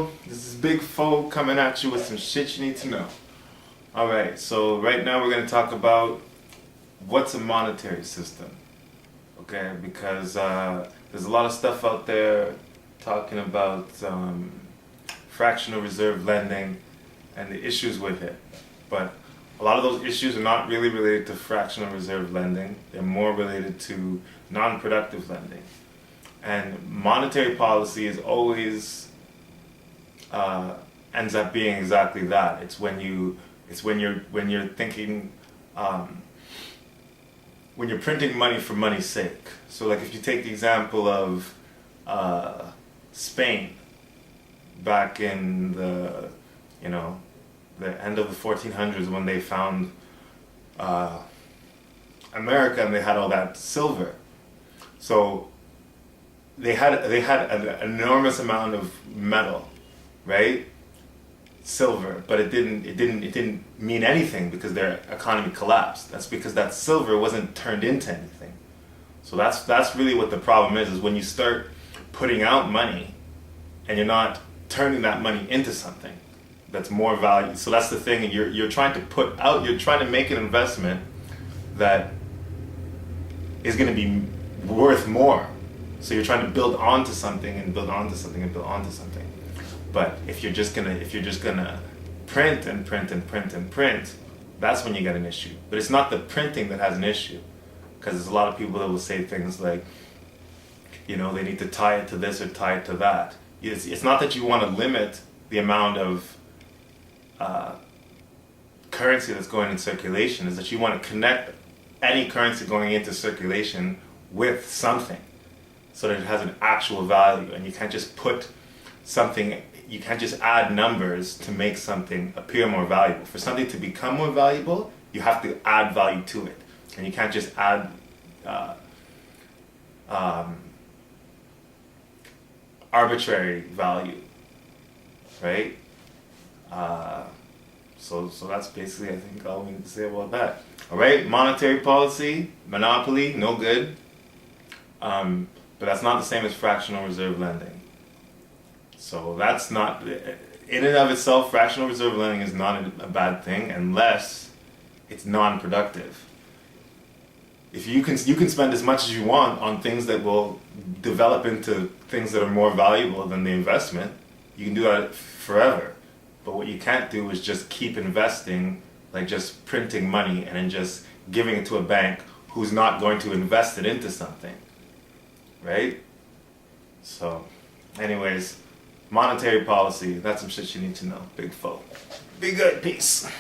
yo, this is Big Foe coming at you with some shit you need to know. Alright, so right now we're going to talk about what's a monetary system. Okay, because there's a lot of stuff out there talking about fractional reserve lending and the issues with it. But a lot of those issues are not really related to fractional reserve lending. They're more related to non-productive lending. And monetary policy is always ends up being exactly that. It's when you're thinking when you're printing money for money's sake. So like if you take the example of Spain back in the end of the 1400s when they found America and they had all that silver. So they had an enormous amount of metal, right? Silver, but it didn't mean anything because their economy collapsed. That's because that silver wasn't turned into anything. So that's really what the problem is when you start putting out money and you're not turning that money into something that's more value. So that's the thing, you're trying to make an investment that is going to be worth more. So you're trying to build onto something and build onto something and build onto something. But if you're just gonna print and print and print and print, that's when you get an issue. But it's not the printing that has an issue, because there's a lot of people that will say things like, they need to tie it to this or tie it to that. It's not that you want to limit the amount of currency that's going in circulation. It's that you want to connect any currency going into circulation with something, so that it has an actual value, and you can't just put something. You can't just add numbers to make something appear more valuable. For something to become more valuable, you have to add value to it, and you can't just add arbitrary value, right? So that's basically, I think, all we need to say about that. All right, monetary policy, monopoly, no good. But that's not the same as fractional reserve lending. So that's not, in and of itself, fractional reserve lending is not a bad thing unless it's non-productive. If you can spend as much as you want on things that will develop into things that are more valuable than the investment, you can do that forever. But what you can't do is just keep investing, like just printing money and then just giving it to a bank who's not going to invest it into something. Right? So, anyways, monetary policy, that's some shit you need to know. Big Foe. Be good. Peace.